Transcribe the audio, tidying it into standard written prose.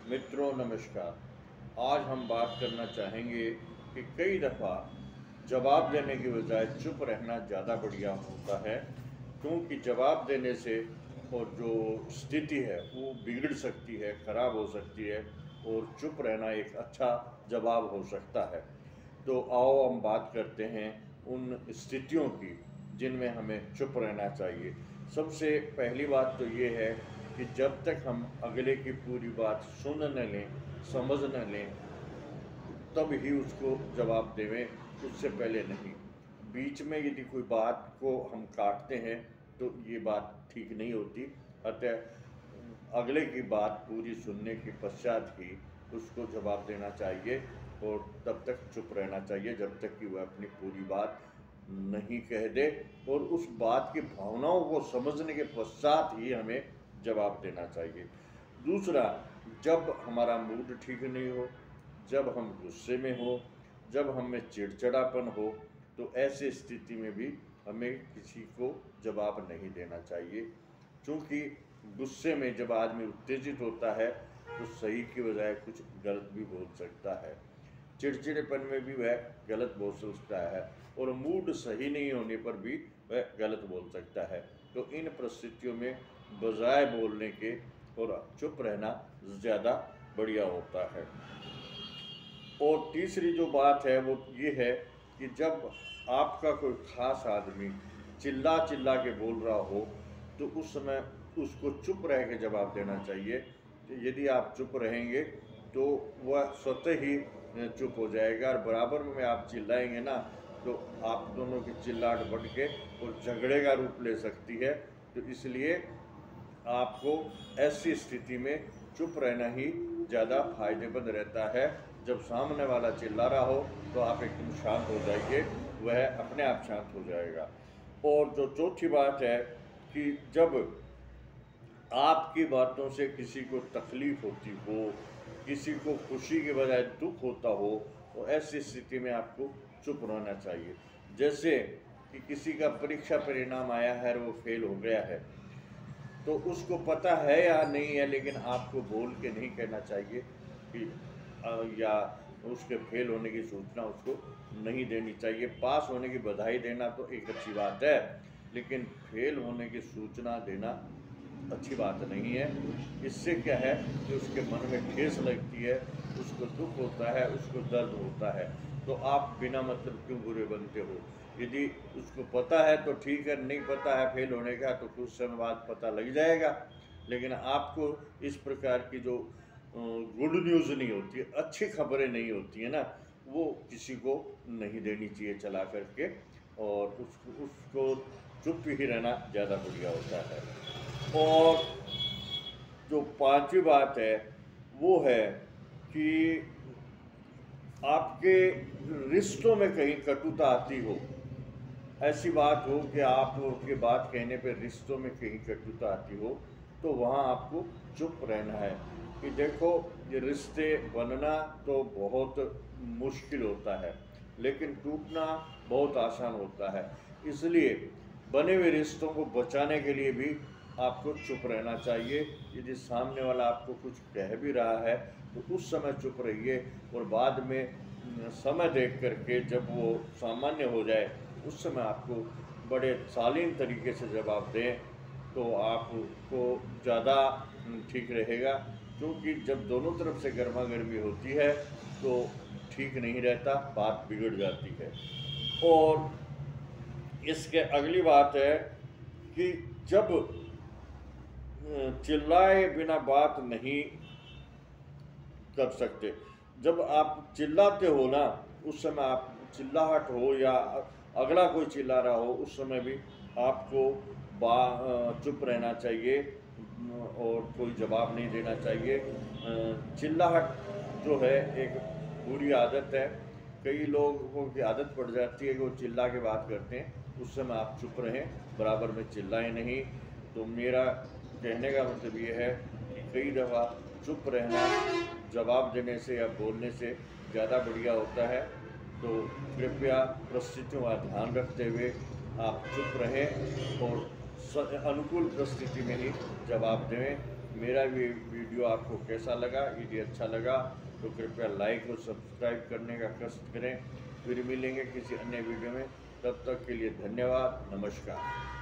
मित्रों नमस्कार। आज हम बात करना चाहेंगे कि कई दफ़ा जवाब देने की बजाय चुप रहना ज़्यादा बढ़िया होता है, क्योंकि जवाब देने से और जो स्थिति है वो बिगड़ सकती है, ख़राब हो सकती है और चुप रहना एक अच्छा जवाब हो सकता है। तो आओ हम बात करते हैं उन स्थितियों की जिनमें हमें चुप रहना चाहिए। सबसे पहली बात तो ये है कि जब तक हम अगले की पूरी बात सुन न लें, समझ न लें, तब ही उसको जवाब देवें, उससे पहले नहीं। बीच में यदि कोई बात को हम काटते हैं तो ये बात ठीक नहीं होती। अतः अगले की बात पूरी सुनने के पश्चात ही उसको जवाब देना चाहिए और तब तक चुप रहना चाहिए जब तक कि वह अपनी पूरी बात नहीं कह दे, और उस बात की भावनाओं को समझने के पश्चात ही हमें जवाब देना चाहिए। दूसरा, जब हमारा मूड ठीक नहीं हो, जब हम गुस्से में हो, जब हमें चिड़चिड़ापन हो, तो ऐसी स्थिति में भी हमें किसी को जवाब नहीं देना चाहिए, क्योंकि गुस्से में जब आदमी उत्तेजित होता है तो सही की बजाय कुछ गलत भी बोल सकता है। चिड़चिड़ेपन में भी वह गलत बोल सकता है और मूड सही नहीं होने पर भी वह गलत बोल सकता है। तो इन परिस्थितियों में बजाय बोलने के और चुप रहना ज़्यादा बढ़िया होता है। और तीसरी जो बात है वो ये है कि जब आपका कोई ख़ास आदमी चिल्ला चिल्ला के बोल रहा हो तो उस समय उसको चुप रह के जवाब देना चाहिए। तो यदि आप चुप रहेंगे तो वह स्वतः ही चुप हो जाएगा, और बराबर में आप चिल्लाएंगे ना तो आप दोनों की चिल्लाहट बढ़ के और झगड़े का रूप ले सकती है। तो इसलिए आपको ऐसी स्थिति में चुप रहना ही ज़्यादा फायदेमंद रहता है। जब सामने वाला चिल्ला रहा हो तो आप एकदम शांत हो जाइए, वह अपने आप शांत हो जाएगा। और जो चौथी बात है कि जब आपकी बातों से किसी को तकलीफ़ होती हो, किसी को खुशी के बजाय दुख होता हो, तो ऐसी स्थिति में आपको चुप रहना चाहिए। जैसे कि किसी का परीक्षा परिणाम आया है और वो फेल हो गया है, तो उसको पता है या नहीं है, लेकिन आपको बोल के नहीं कहना चाहिए कि या उसके फेल होने की सूचना उसको नहीं देनी चाहिए। पास होने की बधाई देना तो एक अच्छी बात है, लेकिन फेल होने की सूचना देना अच्छी बात नहीं है। इससे क्या है कि उसके मन में ठेस लगती है, उसको दुख होता है, उसको दर्द होता है। तो आप बिना मतलब क्यों बुरे बनते हो? यदि उसको पता है तो ठीक है, नहीं पता है फेल होने का तो कुछ समय बाद पता लग जाएगा। लेकिन आपको इस प्रकार की जो गुड न्यूज़ नहीं होती है, अच्छी खबरें नहीं होती है ना, वो किसी को नहीं देनी चाहिए चला करके, और उसको चुप ही रहना ज़्यादा बढ़िया होता है। और जो पांचवी बात है वो है कि आपके रिश्तों में कहीं कटुता आती हो, ऐसी बात हो कि आपके बात कहने पर रिश्तों में कहीं कटुता आती हो, तो वहाँ आपको चुप रहना है कि देखो, ये रिश्ते बनना तो बहुत मुश्किल होता है, लेकिन टूटना बहुत आसान होता है। इसलिए बने हुए रिश्तों को बचाने के लिए भी आपको चुप रहना चाहिए। यदि सामने वाला आपको कुछ कह भी रहा है तो उस समय चुप रहिए, और बाद में समय देख करके जब वो सामान्य हो जाए उस समय आपको बड़े शालीन तरीके से जवाब दें तो आपको ज़्यादा ठीक रहेगा। क्योंकि जब दोनों तरफ से गर्मा गर्मी होती है तो ठीक नहीं रहता, बात बिगड़ जाती है। और इसके अगली बात है कि जब चिल्लाए बिना बात नहीं कर सकते। जब आप चिल्लाते हो ना, उस समय आप चिल्लाहट हो या अगला कोई चिल्ला रहा हो, उस समय भी आपको चुप रहना चाहिए और कोई जवाब नहीं देना चाहिए। चिल्लाहट जो है एक बुरी आदत है, कई लोगों की आदत पड़ जाती है कि वो चिल्ला के बात करते हैं, उस समय आप चुप रहें, बराबर में चिल्लाएं नहीं। तो मेरा कहने का मतलब ये है कि कई दफ़ा चुप रहना जवाब देने से या बोलने से ज़्यादा बढ़िया होता है। तो कृपया परिस्थितियों का ध्यान रखते हुए आप चुप रहें और अनुकूल परिस्थिति में ही जवाब दें। मेरा भी वीडियो आपको कैसा लगा। यदि अच्छा लगा तो कृपया लाइक और सब्सक्राइब करने का कष्ट करें। फिर मिलेंगे किसी अन्य वीडियो में, तब तक के लिए धन्यवाद, नमस्कार।